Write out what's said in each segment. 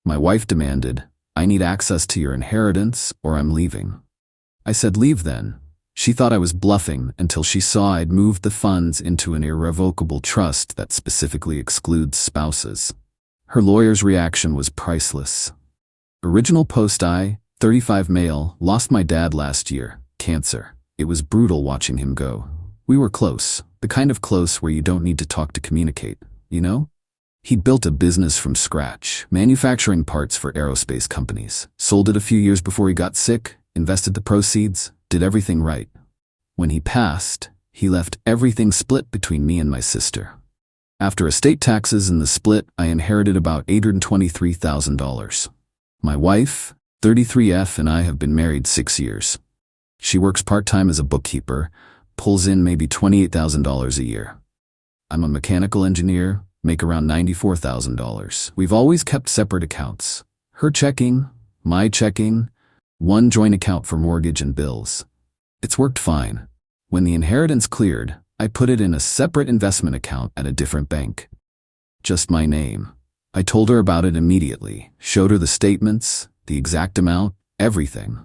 My wife demanded, "I need access to your inheritance or I'm leaving." I said, "Leave then." She thought I was bluffing until she saw I'd moved the funds into an irrevocable trust that specifically excludes spouses. Her lawyer's reaction was priceless. Original post: I, 35 male, lost my dad last year, cancer. It was brutal watching him go. We were close, the kind of close where you don't need to talk to communicate, you know? He'd built a business from scratch, manufacturing parts for aerospace companies, sold it a few years before he got sick, invested the proceeds, did everything right. When he passed, he left everything split between me and my sister. After estate taxes and the split, I inherited about $823,000. My wife, 33F, and I have been married 6 years. She works part-time as a bookkeeper, pulls in maybe $28,000 a year. I'm a mechanical engineer, make around $94,000. We've always kept separate accounts. Her checking, my checking, one joint account for mortgage and bills. It's worked fine. When the inheritance cleared, I put it in a separate investment account at a different bank. Just my name. I told her about it immediately, showed her the statements, the exact amount, everything.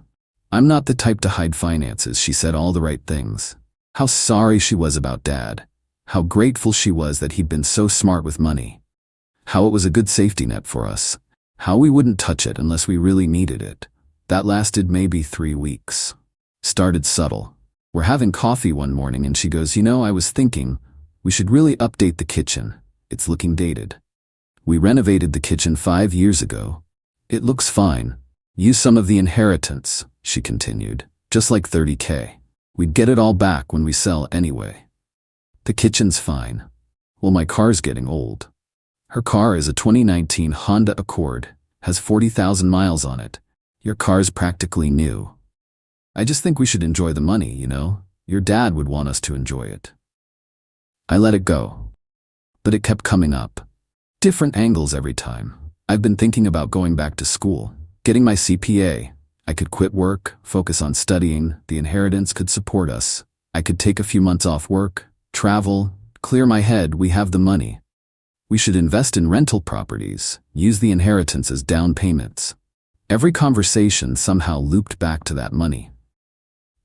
I'm not the type to hide finances. She said all the right things. How sorry she was about Dad. How grateful she was that he'd been so smart with money. How it was a good safety net for us. How we wouldn't touch it unless we really needed it. That lasted maybe 3 weeks. Started subtle. We're having coffee one morning and she goes, "You know, I was thinking, we should really update the kitchen. It's looking dated. We renovated the kitchen 5 years ago. It looks fine. Use some of the inheritance," she continued, "just like $30K. We'd get it all back when we sell anyway. The kitchen's fine. Well, my car's getting old." Her car is a 2019 Honda Accord, has 40,000 miles on it. Your car's practically new. "I just think we should enjoy the money, you know? Your dad would want us to enjoy it." I let it go. But it kept coming up. Different angles every time. I've been thinking about going back to school, getting my CPA. I could quit work, focus on studying, the inheritance could support us. I could take a few months off work, travel, clear my head, we have the money. We should invest in rental properties, use the inheritance as down payments. Every conversation somehow looped back to that money.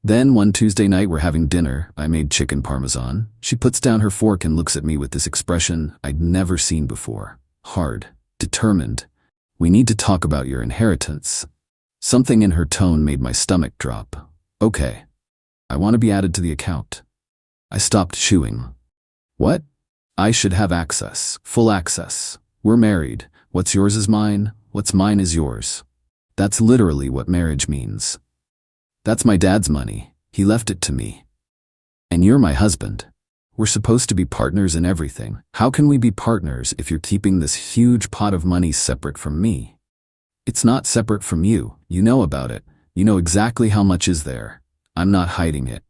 Then one Tuesday night we're having dinner. I made chicken parmesan. She puts down her fork and looks at me with this expression I'd never seen before. Hard, determined. "We need to talk about your inheritance." Something in her tone made my stomach drop. "Okay. I want to be added to the account." I stopped chewing. "What?" "I should have access, full access. We're married. What's yours is mine, what's mine is yours. That's literally what marriage means. That's my dad's money. He left it to me. And you're my husband. We're supposed to be partners in everything. How can we be partners if you're keeping this huge pot of money separate from me?" "It's not separate from you. You know about it. You know exactly how much is there. I'm not hiding it.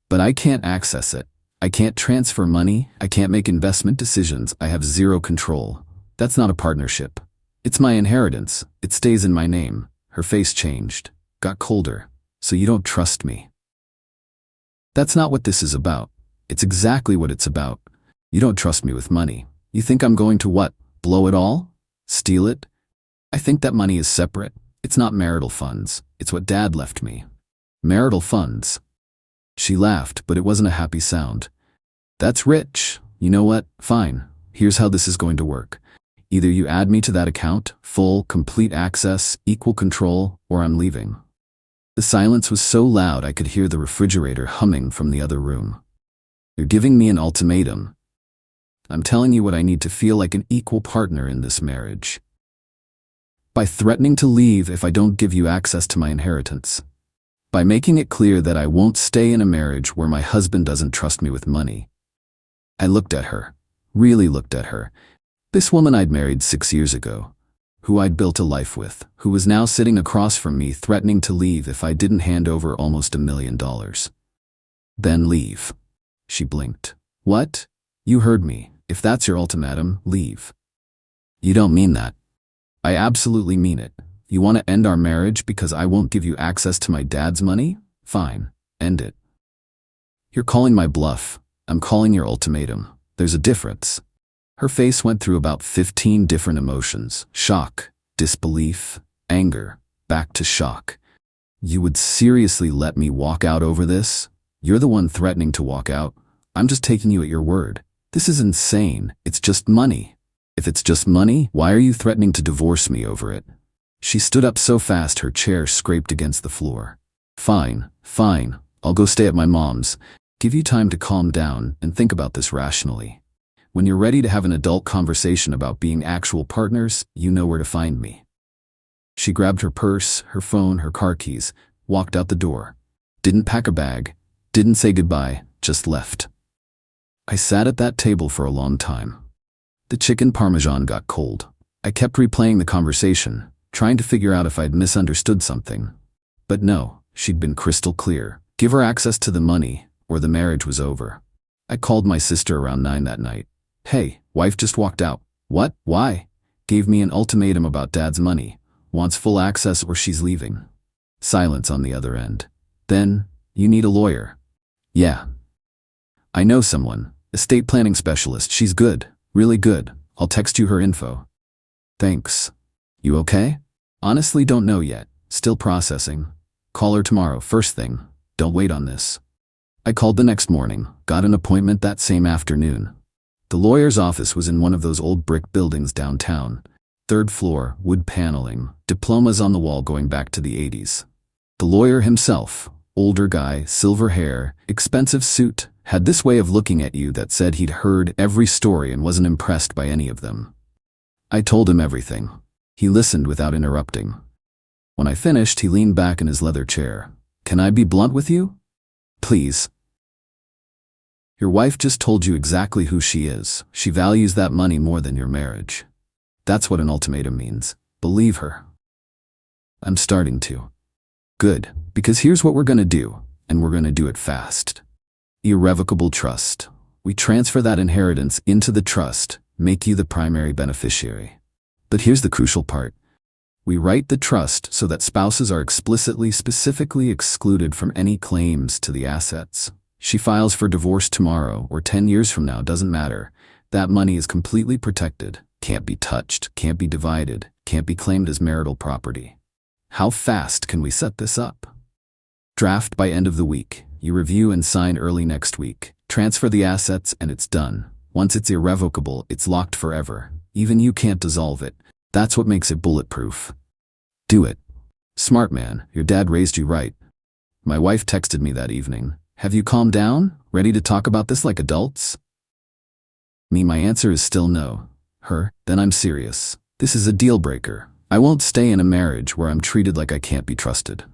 But I can't access it. I can't transfer money. I can't make investment decisions. I have zero control. That's not a partnership. It's my inheritance. It stays in my name." Her face changed, got colder. "So you don't trust me?" "That's not what this is about. It's exactly what it's about. You don't trust me with money. You think I'm going to what? Blow it all? Steal it? I think that money is separate. It's not marital funds. It's what Dad left me." "Marital funds?" She laughed, but it wasn't a happy sound. "That's rich. You know what? Fine. Here's how this is going to work. Either you add me to that account, full, complete access, equal control, or I'm leaving." The silence was so loud I could hear the refrigerator humming from the other room. "You're giving me an ultimatum. I'm telling you what I need to feel like an equal partner in this marriage. By threatening to leave if I don't give you access to my inheritance. By making it clear that I won't stay in a marriage where my husband doesn't trust me with money." I looked at her, really looked at her. This woman I'd married 6 years ago, who I'd built a life with, who was now sitting across from me threatening to leave if I didn't hand over almost $1 million. "Then leave." She blinked. "What? You heard me. If that's your ultimatum, leave." "You don't mean that." "I absolutely mean it. You want to end our marriage because I won't give you access to my dad's money? Fine, end it." "You're calling my bluff. I'm calling your ultimatum. There's a difference." Her face went through about 15 different emotions: shock, disbelief, anger, back to shock. You would seriously let me walk out over this? You're the one threatening to walk out. I'm just taking you at your word. This is insane. It's just money. If it's just money, why are you threatening to divorce me over it? She stood up so fast her chair scraped against the floor. Fine, fine. I'll go stay at my mom's. Give you time to calm down and think about this rationally. When you're ready to have an adult conversation about being actual partners, you know where to find me. She grabbed her purse, her phone, her car keys, walked out the door. Didn't pack a bag, didn't say goodbye, just left. I sat at that table for a long time. The chicken parmesan got cold. I kept replaying the conversation, trying to figure out if I'd misunderstood something. But no, she'd been crystal clear. Give her access to the money, or the marriage was over. I called my sister around 9 that night. Hey, wife just walked out. What? Why? Gave me an ultimatum about dad's money. Wants full access or she's leaving. Silence on the other end. Then, you need a lawyer. Yeah. I know someone, estate planning specialist. She's good, really good. I'll text you her info. Thanks. You okay? Honestly don't know yet. Still processing. Call her tomorrow, first thing. Don't wait on this. I called the next morning, got an appointment that same afternoon. The lawyer's office was in one of those old brick buildings downtown. 3rd floor, wood paneling, diplomas on the wall going back to the 80s. The lawyer himself, older guy, silver hair, expensive suit, had this way of looking at you that said he'd heard every story and wasn't impressed by any of them. I told him everything. He listened without interrupting. When I finished, he leaned back in his leather chair. Can I be blunt with you? Please. Your wife just told you exactly who she is. She values that money more than your marriage. That's what an ultimatum means. Believe her. I'm starting to. Good, because here's what we're gonna do, and we're gonna do it fast. Irrevocable trust. We transfer that inheritance into the trust, make you the primary beneficiary. But here's the crucial part. We write the trust so that spouses are specifically excluded from any claims to the assets. She files for divorce tomorrow or 10 years from now, doesn't matter. That money is completely protected, can't be touched, can't be divided, can't be claimed as marital property. How fast can we set this up? Draft by end of the week. You review and sign early next week. Transfer the assets and it's done. Once it's irrevocable, it's locked forever. Even you can't dissolve it. That's what makes it bulletproof. Do it. Smart man, your dad raised you right. My wife texted me that evening. Have you calmed down? Ready to talk about this like adults? Me, my answer is still no. Her, then I'm serious. This is a deal breaker. I won't stay in a marriage where I'm treated like I can't be trusted.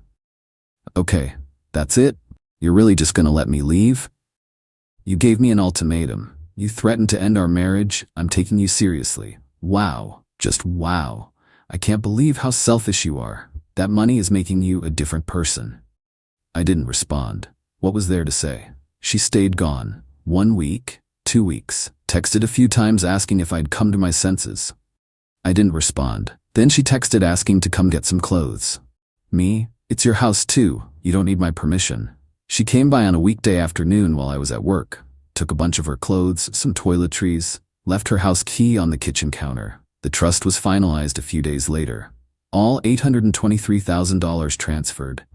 Okay, that's it? You're really just gonna let me leave? You gave me an ultimatum. You threatened to end our marriage. I'm taking you seriously. Wow, just wow. I can't believe how selfish you are. That money is making you a different person. I didn't respond. What was there to say? She stayed gone. 1 week, 2 weeks, texted a few times asking if I'd come to my senses. I didn't respond. Then she texted asking to come get some clothes. Me? It's your house too. You don't need my permission. She came by on a weekday afternoon while I was at work, took a bunch of her clothes, some toiletries, left her house key on the kitchen counter. The trust was finalized a few days later. All $823,000 transferred.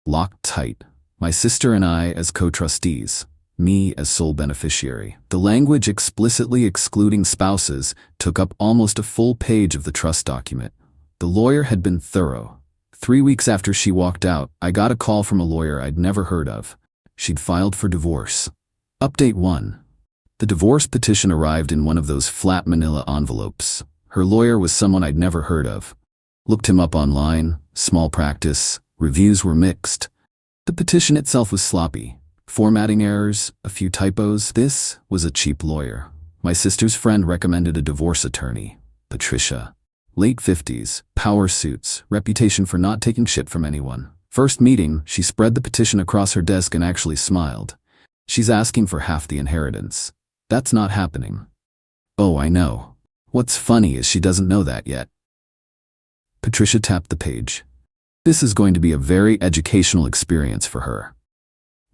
Locked tight. My sister and I as co-trustees. Me as sole beneficiary. The language explicitly excluding spouses took up almost a full page of the trust document. The lawyer had been thorough. 3 weeks after she walked out, I got a call from a lawyer I'd never heard of. She'd filed for divorce. Update 1. The divorce petition arrived in one of those flat manila envelopes. Her lawyer was someone I'd never heard of. Looked him up online, small practice, reviews were mixed. The petition itself was sloppy. Formatting errors, a few typos. This was a cheap lawyer. My sister's friend recommended a divorce attorney, Patricia. Late 50s, power suits, reputation for not taking shit from anyone. First meeting, she spread the petition across her desk and actually smiled. She's asking for half the inheritance. That's not happening. Oh, I know. What's funny is she doesn't know that yet. Patricia tapped the page. This is going to be a very educational experience for her.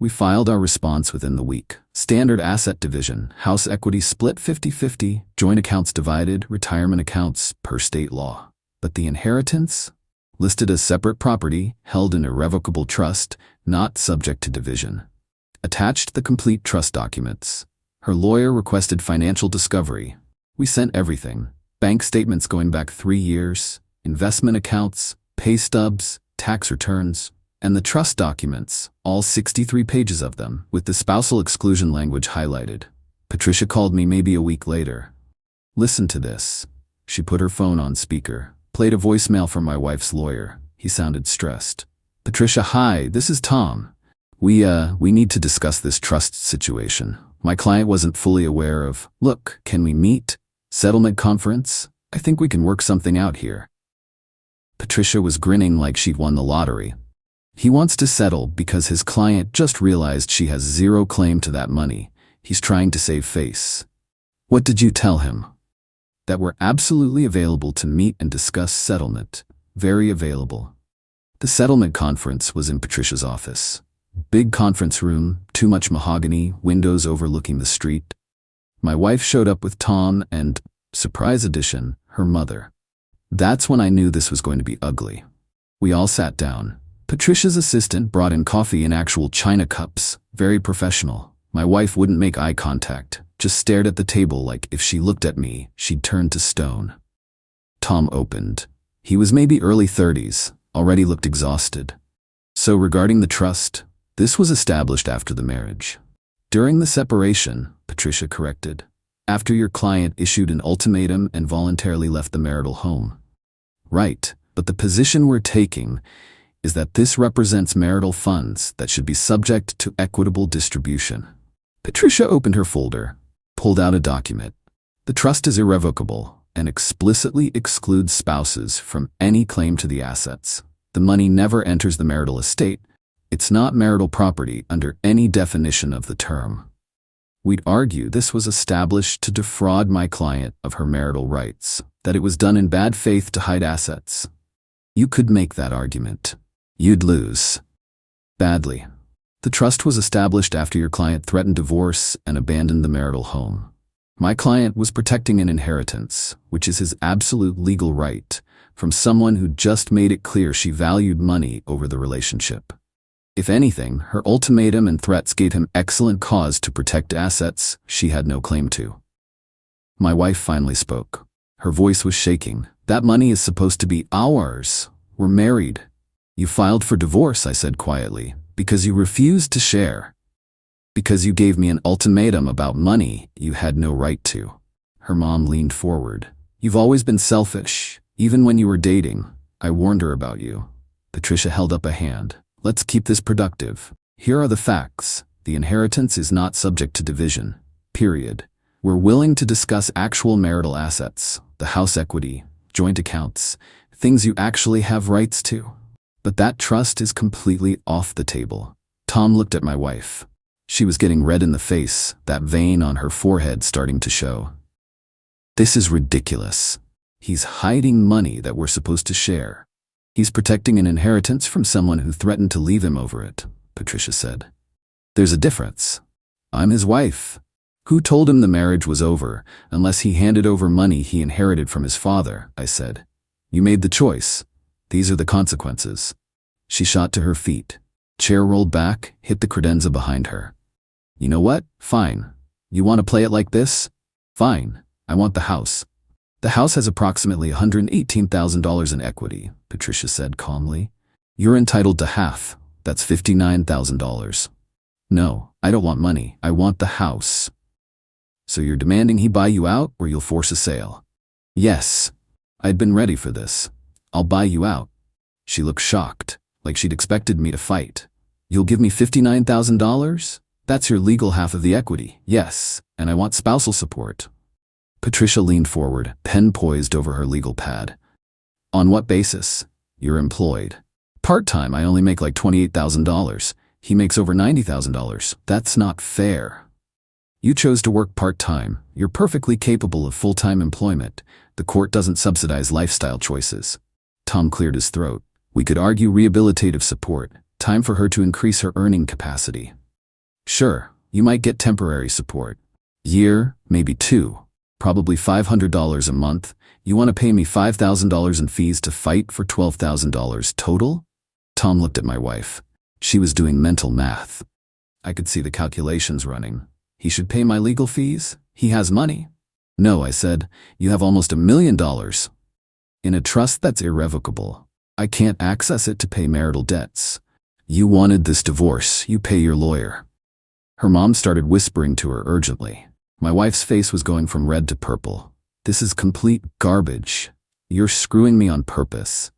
We filed our response within the week. Standard asset division, house equity split 50-50, joint accounts divided, retirement accounts per state law. But the inheritance? Listed as separate property, held in irrevocable trust, not subject to division. Attached the complete trust documents. Her lawyer requested financial discovery. We sent everything. Bank statements going back 3 years, investment accounts, pay stubs, tax returns, and the trust documents, all 63 pages of them, with the spousal exclusion language highlighted. Patricia called me maybe a week later. Listen to this. She put her phone on speaker, played a voicemail from my wife's lawyer. He sounded stressed. Patricia, hi, this is Tom. We need to discuss this trust situation. My client wasn't fully aware of, look, can we meet? Settlement conference? I think we can work something out here. Patricia was grinning like she'd won the lottery. He wants to settle because his client just realized she has zero claim to that money. He's trying to save face. What did you tell him? That we're absolutely available to meet and discuss settlement. Very available. The settlement conference was in Patricia's office. Big conference room, too much mahogany, windows overlooking the street. My wife showed up with Tom and, surprise addition, her mother. That's when I knew this was going to be ugly. We all sat down. Patricia's assistant brought in coffee in actual china cups, very professional. My wife wouldn't make eye contact, just stared at the table like if she looked at me, she'd turn to stone. Tom opened. He was maybe early 30s, already looked exhausted. So regarding the trust, this was established after the marriage. During the separation, Patricia corrected, after your client issued an ultimatum and voluntarily left the marital home. Right, but the position we're taking is that this represents marital funds that should be subject to equitable distribution. Patricia opened her folder, pulled out a document. The trust is irrevocable and explicitly excludes spouses from any claim to the assets. The money never enters the marital estate. It's not marital property under any definition of the term. We'd argue this was established to defraud my client of her marital rights, that it was done in bad faith to hide assets. You could make that argument. You'd lose. Badly. The trust was established after your client threatened divorce and abandoned the marital home. My client was protecting an inheritance, which is his absolute legal right, from someone who just made it clear she valued money over the relationship. If anything, her ultimatum and threats gave him excellent cause to protect assets she had no claim to. My wife finally spoke. Her voice was shaking. That money is supposed to be ours. We're married. You filed for divorce, I said quietly, because you refused to share. Because you gave me an ultimatum about money you had no right to. Her mom leaned forward. You've always been selfish. Even when you were dating, I warned her about you. Patricia held up a hand. Let's keep this productive. Here are the facts. The inheritance is not subject to division. Period. We're willing to discuss actual marital assets, the house equity, joint accounts, things you actually have rights to. But that trust is completely off the table. Tom looked at my wife. She was getting red in the face, that vein on her forehead starting to show. This is ridiculous. He's hiding money that we're supposed to share. He's protecting an inheritance from someone who threatened to leave him over it, Patricia said. There's a difference. I'm his wife. Who told him the marriage was over unless he handed over money he inherited from his father, I said. You made the choice. These are the consequences. She shot to her feet. Chair rolled back, hit the credenza behind her. You know what? Fine. You want to play it like this? Fine. I want the house. The house has approximately $118,000 in equity, Patricia said calmly. You're entitled to half. That's $59,000. No, I don't want money. I want the house. So you're demanding he buy you out or you'll force a sale? Yes. I'd been ready for this. I'll buy you out. She looked shocked, like she'd expected me to fight. You'll give me $59,000? That's your legal half of the equity. Yes, and I want spousal support. Patricia leaned forward, pen poised over her legal pad. On what basis? You're employed. Part-time, I only make like $28,000. He makes over $90,000. That's not fair. You chose to work part-time. You're perfectly capable of full-time employment. The court doesn't subsidize lifestyle choices. Tom cleared his throat. We could argue rehabilitative support. Time for her to increase her earning capacity. Sure, you might get temporary support. Year, maybe 2. probably $500 a month. You want to pay me $5,000 in fees to fight for $12,000 total? Tom looked at my wife. She was doing mental math. I could see the calculations running. He should pay my legal fees? He has money. No, I said, you have almost $1 million in a trust that's irrevocable. I can't access it to pay marital debts. You wanted this divorce, you pay your lawyer. Her mom started whispering to her urgently. My wife's face was going from red to purple. This is complete garbage. You're screwing me on purpose.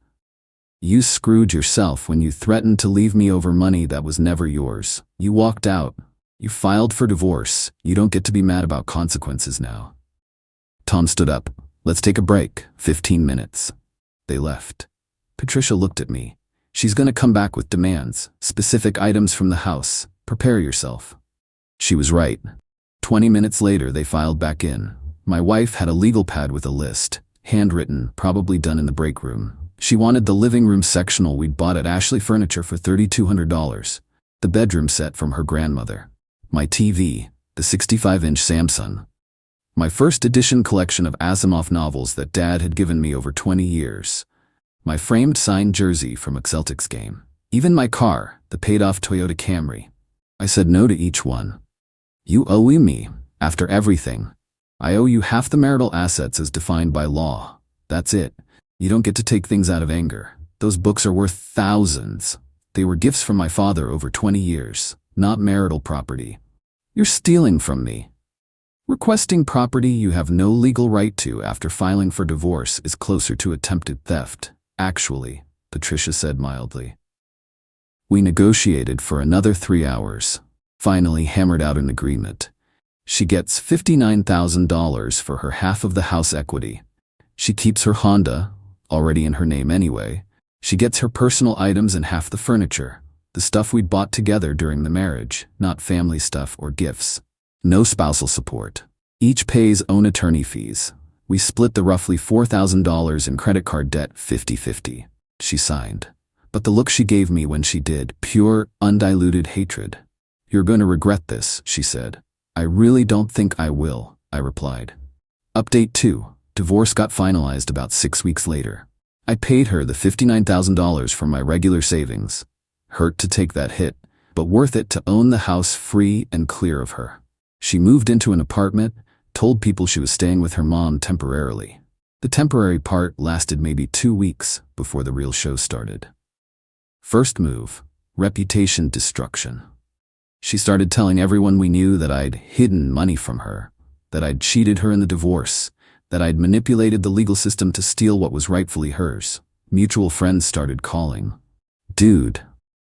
You screwed yourself when you threatened to leave me over money that was never yours. You walked out. You filed for divorce. You don't get to be mad about consequences now. Tom stood up. Let's take a break. 15 minutes. They left. Patricia looked at me. She's going to come back with demands, specific items from the house. Prepare yourself. She was right. 20 minutes later, they filed back in. My wife had a legal pad with a list, handwritten, probably done in the break room. She wanted the living room sectional we'd bought at Ashley Furniture for $3,200, the bedroom set from her grandmother, my TV, the 65-inch Samsung, my first edition collection of Asimov novels that Dad had given me over 20 years, my framed signed jersey from a Celtics game, even my car, the paid-off Toyota Camry. I said no to each one. You owe me, after everything. I owe you half the marital assets as defined by law. That's it. You don't get to take things out of anger. Those books are worth thousands. They were gifts from my father over 20 years, not marital property. You're stealing from me. Requesting property you have no legal right to after filing for divorce is closer to attempted theft, actually, Patricia said mildly. We negotiated for another 3 hours, finally hammered out an agreement. She gets $59,000 for her half of the house equity. She keeps her Honda, already in her name anyway. She gets her personal items and half the furniture, the stuff we'd bought together during the marriage, not family stuff or gifts. No spousal support. Each pays own attorney fees. We split the roughly $4,000 in credit card debt 50-50. She signed. But the look she gave me when she did, pure, undiluted hatred. You're going to regret this, she said. I really don't think I will, I replied. Update 2. Divorce got finalized about 6 weeks later. I paid her the $59,000 from my regular savings. Hurt to take that hit, but worth it to own the house free and clear of her. She moved into an apartment, told people she was staying with her mom temporarily. The temporary part lasted maybe 2 weeks before the real show started. First move, reputation destruction. She started telling everyone we knew that I'd hidden money from her, that I'd cheated her in the divorce, that I'd manipulated the legal system to steal what was rightfully hers. Mutual friends started calling. Dude,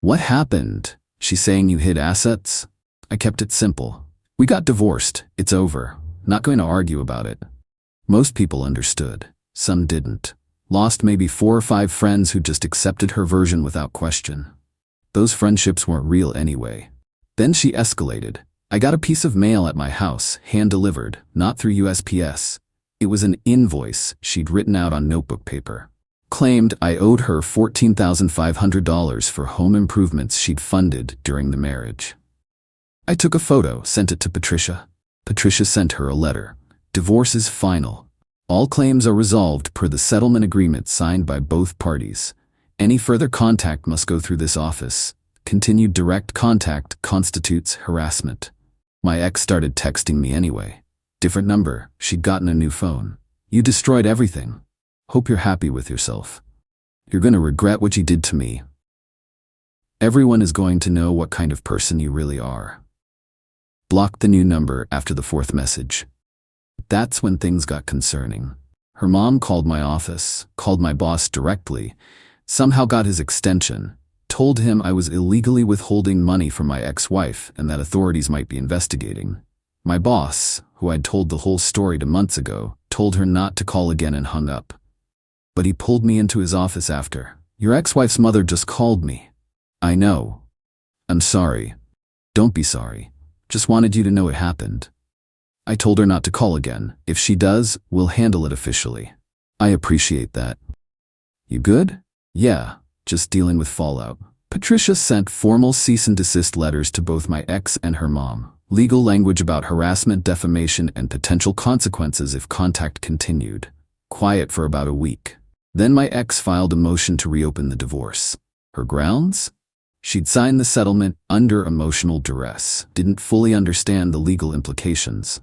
what happened? She's saying you hid assets? I kept it simple. We got divorced. It's over. Not going to argue about it. Most people understood. Some didn't. Lost maybe 4 or 5 friends who just accepted her version without question. Those friendships weren't real anyway. Then she escalated. I got a piece of mail at my house, hand-delivered, not through USPS. It was an invoice she'd written out on notebook paper. Claimed I owed her $14,500 for home improvements she'd funded during the marriage. I took a photo, sent it to Patricia. Patricia sent her a letter. Divorce is final. All claims are resolved per the settlement agreement signed by both parties. Any further contact must go through this office. Continued direct contact constitutes harassment. My ex started texting me anyway. Different number, she'd gotten a new phone. You destroyed everything. Hope you're happy with yourself. You're going to regret what you did to me. Everyone is going to know what kind of person you really are. Blocked the new number after the 4th message. That's when things got concerning. Her mom called my office, called my boss directly, somehow got his extension, told him I was illegally withholding money from my ex-wife and that authorities might be investigating. My boss, who I'd told the whole story to months ago, told her not to call again and hung up. But he pulled me into his office after. Your ex-wife's mother just called me. I know. I'm sorry. Don't be sorry. Just wanted you to know it happened. I told her not to call again. If she does, we'll handle it officially. I appreciate that. You good? Yeah, just dealing with fallout. Patricia sent formal cease and desist letters to both my ex and her mom. Legal language about harassment, defamation, and potential consequences if contact continued. Quiet for about a week. Then my ex filed a motion to reopen the divorce. Her grounds? She'd signed the settlement under emotional duress, didn't fully understand the legal implications.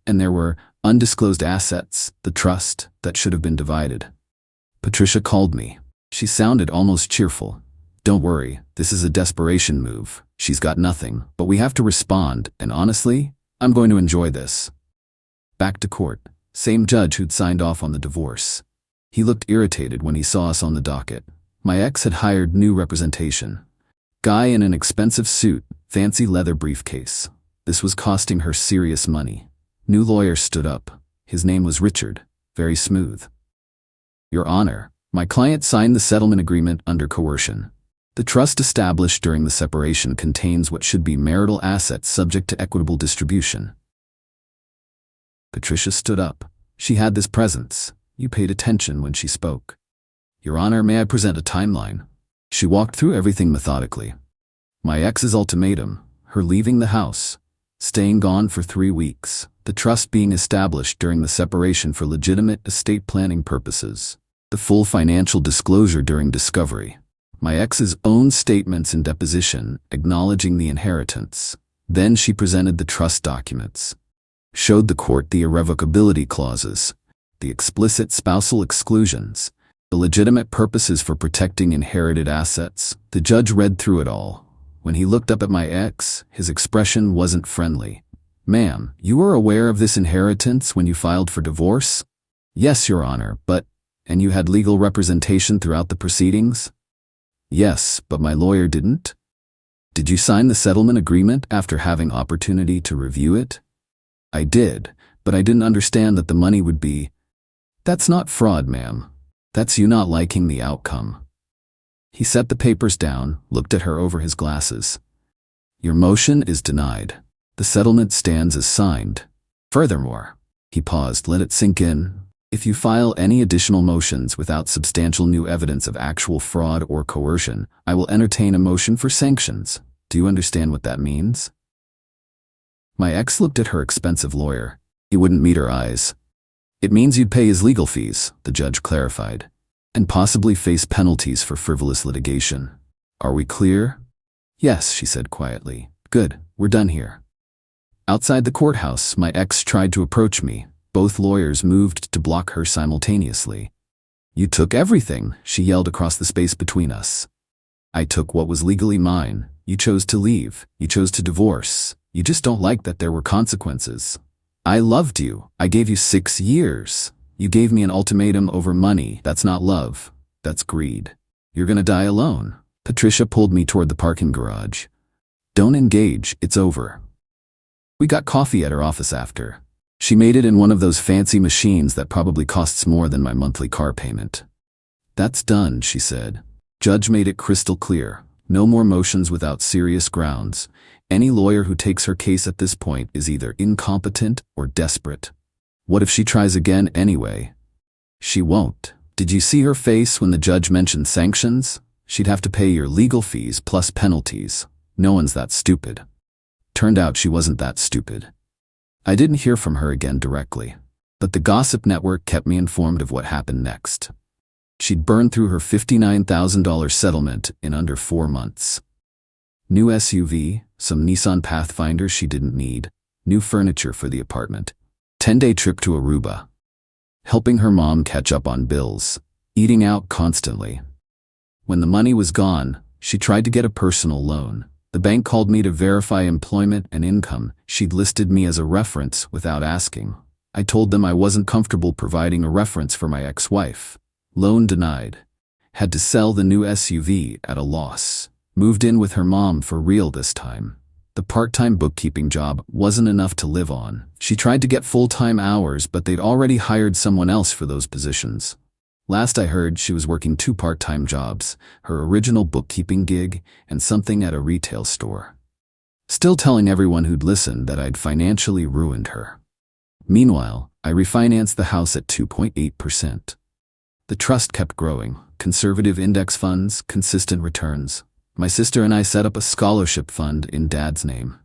And there were undisclosed assets, the trust, that should have been divided. Patricia called me. She sounded almost cheerful. Don't worry, this is a desperation move. She's got nothing, but we have to respond, and honestly, I'm going to enjoy this. Back to court. Same judge who'd signed off on the divorce. He looked irritated when he saw us on the docket. My ex had hired new representation. Guy in an expensive suit, fancy leather briefcase. This was costing her serious money. New lawyer stood up. His name was Richard. Very smooth. Your Honor, my client signed the settlement agreement under coercion. The trust established during the separation contains what should be marital assets subject to equitable distribution. Patricia stood up. She had this presence. You paid attention when she spoke. Your Honor, may I present a timeline? She walked through everything methodically. My ex's ultimatum, her leaving the house, staying gone for 3 weeks, the trust being established during the separation for legitimate estate planning purposes, the full financial disclosure during discovery, my ex's own statements in deposition acknowledging the inheritance. Then she presented the trust documents, showed the court the irrevocability clauses, the explicit spousal exclusions, the legitimate purposes for protecting inherited assets. The judge read through it all. When he looked up at my ex, his expression wasn't friendly. Ma'am, you were aware of this inheritance when you filed for divorce? Yes, Your Honor, and you had legal representation throughout the proceedings? Yes, but my lawyer didn't. Did you sign the settlement agreement after having opportunity to review it? I did, but I didn't understand that the money would be. That's not fraud, ma'am. That's you not liking the outcome. He set the papers down, looked at her over his glasses. Your motion is denied. The settlement stands as signed. Furthermore, he paused, let it sink in. If you file any additional motions without substantial new evidence of actual fraud or coercion, I will entertain a motion for sanctions. Do you understand what that means? My ex looked at her expensive lawyer. He wouldn't meet her eyes. It means you'd pay his legal fees, the judge clarified, and possibly face penalties for frivolous litigation. Are we clear? Yes, she said quietly. Good, we're done here. Outside the courthouse, my ex tried to approach me. Both lawyers moved to block her simultaneously. You took everything, she yelled across the space between us. I took what was legally mine. You chose to leave. You chose to divorce. You just don't like that there were consequences. I loved you. I gave you 6 years. You gave me an ultimatum over money. That's not love. That's greed. You're gonna die alone. Patricia pulled me toward the parking garage. Don't engage. It's over. We got coffee at her office after. She made it in one of those fancy machines that probably costs more than my monthly car payment. That's done, she said. Judge made it crystal clear. No more motions without serious grounds. Any lawyer who takes her case at this point is either incompetent or desperate. What if she tries again anyway? She won't. Did you see her face when the judge mentioned sanctions? She'd have to pay your legal fees plus penalties. No one's that stupid. Turned out she wasn't that stupid. I didn't hear from her again directly, but the gossip network kept me informed of what happened next. She'd burned through her $59,000 settlement in under 4 months. New SUV, some Nissan Pathfinders she didn't need, new furniture for the apartment, 10-day trip to Aruba, helping her mom catch up on bills, eating out constantly. When the money was gone, she tried to get a personal loan. The bank called me to verify employment and income. She'd listed me as a reference without asking. I told them I wasn't comfortable providing a reference for my ex-wife. Loan denied. Had to sell the new SUV at a loss. Moved in with her mom for real this time. The part-time bookkeeping job wasn't enough to live on. She tried to get full-time hours, but they'd already hired someone else for those positions. Last I heard, she was working 2 part-time jobs, her original bookkeeping gig and something at a retail store. Still telling everyone who'd listened that I'd financially ruined her. Meanwhile, I refinanced the house at 2.8%. The trust kept growing. Conservative index funds, consistent returns. My sister and I set up a scholarship fund in Dad's name.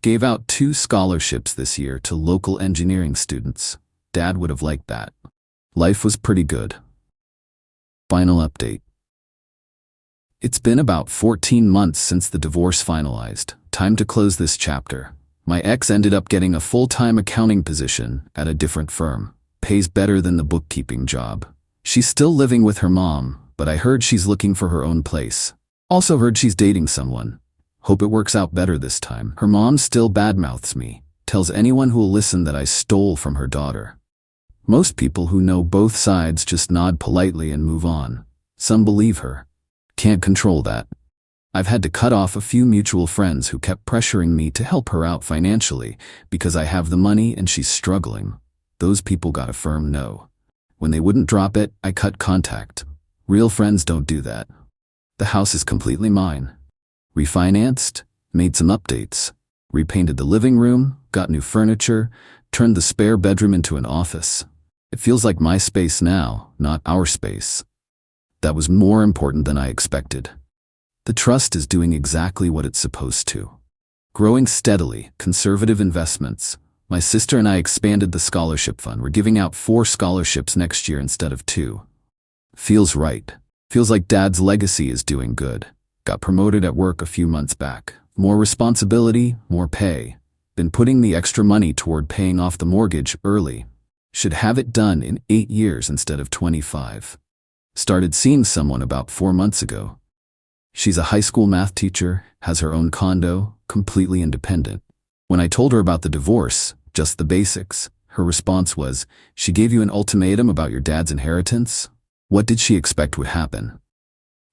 Gave out 2 scholarships this year to local engineering students. Dad would have liked that. Life was pretty good. Final update. It's been about 14 months since the divorce finalized. Time to close this chapter. My ex ended up getting a full-time accounting position at a different firm. Pays better than the bookkeeping job. She's still living with her mom, but I heard she's looking for her own place. Also heard she's dating someone. Hope it works out better this time. Her mom still badmouths me, tells anyone who'll listen that I stole from her daughter. Most people who know both sides just nod politely and move on. Some believe her. Can't control that. I've had to cut off a few mutual friends who kept pressuring me to help her out financially because I have the money and she's struggling. Those people got a firm no. When they wouldn't drop it, I cut contact. Real friends don't do that. The house is completely mine. Refinanced, made some updates, repainted the living room, got new furniture, turned the spare bedroom into an office. It feels like my space now, not our space. That was more important than I expected. The trust is doing exactly what it's supposed to. Growing steadily, conservative investments. My sister and I expanded the scholarship fund. We're giving out 4 scholarships next year instead of 2. Feels right. Feels like Dad's legacy is doing good. Got promoted at work a few months back. More responsibility, more pay. Been putting the extra money toward paying off the mortgage early. Should have it done in 8 years instead of 25. Started seeing someone about 4 months ago. She's a high school math teacher, has her own condo, completely independent. When I told her about the divorce, just the basics, her response was, "She gave you an ultimatum about your dad's inheritance?" What did she expect would happen?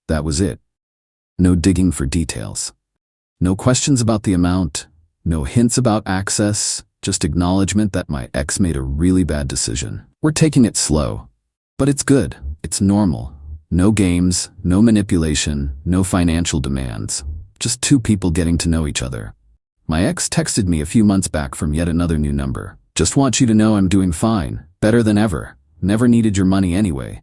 That was it. No digging for details. No questions about the amount, no hints about access, just acknowledgement that my ex made a really bad decision. We're taking it slow, but it's good, it's normal. No games, no manipulation, no financial demands. Just 2 people getting to know each other. My ex texted me a few months back from yet another new number. "Just want you to know I'm doing fine, better than ever. Never needed your money anyway."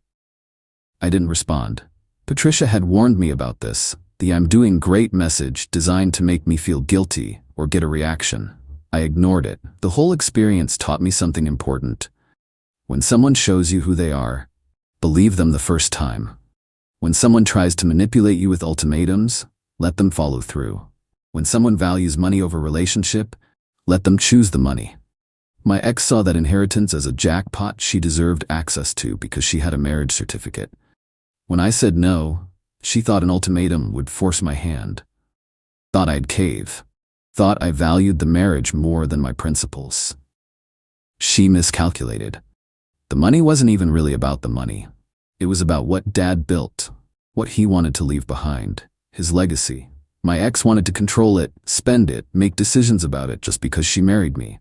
I didn't respond. Patricia had warned me about this, the "I'm doing great" message designed to make me feel guilty or get a reaction. I ignored it. The whole experience taught me something important. When someone shows you who they are, believe them the first time. When someone tries to manipulate you with ultimatums, let them follow through. When someone values money over relationship, let them choose the money. My ex saw that inheritance as a jackpot she deserved access to because she had a marriage certificate. When I said no, she thought an ultimatum would force my hand. Thought I'd cave. Thought I valued the marriage more than my principles. She miscalculated. The money wasn't even really about the money. It was about what Dad built, what he wanted to leave behind, his legacy. My ex wanted to control it, spend it, make decisions about it just because she married me.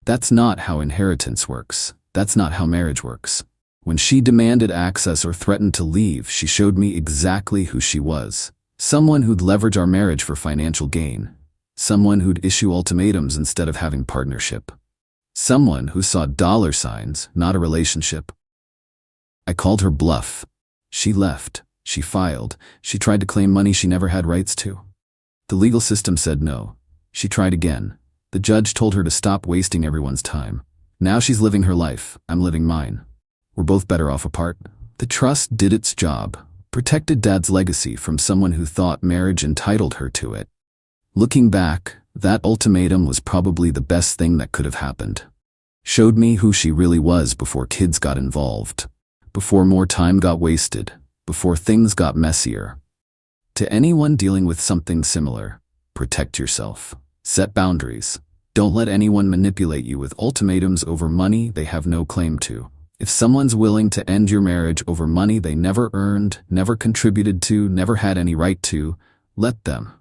That's not how inheritance works. That's not how marriage works. When she demanded access or threatened to leave, she showed me exactly who she was. Someone who'd leverage our marriage for financial gain. Someone who'd issue ultimatums instead of having partnership. Someone who saw dollar signs, not a relationship. I called her bluff. She left. She filed. She tried to claim money she never had rights to. The legal system said no. She tried again. The judge told her to stop wasting everyone's time. Now she's living her life. I'm living mine. We're both better off apart. The trust did its job. Protected Dad's legacy from someone who thought marriage entitled her to it. Looking back, that ultimatum was probably the best thing that could have happened. Showed me who she really was before kids got involved. Before more time got wasted. Before things got messier. To anyone dealing with something similar, protect yourself. Set boundaries. Don't let anyone manipulate you with ultimatums over money they have no claim to. If someone's willing to end your marriage over money they never earned, never contributed to, never had any right to, let them.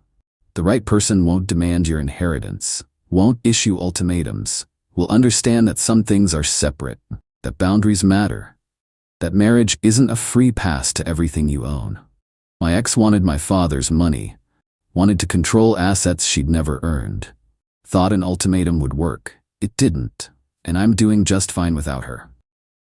The right person won't demand your inheritance, won't issue ultimatums, will understand that some things are separate, that boundaries matter, that marriage isn't a free pass to everything you own. My ex wanted my father's money, wanted to control assets she'd never earned. Thought an ultimatum would work. It didn't, and I'm doing just fine without her.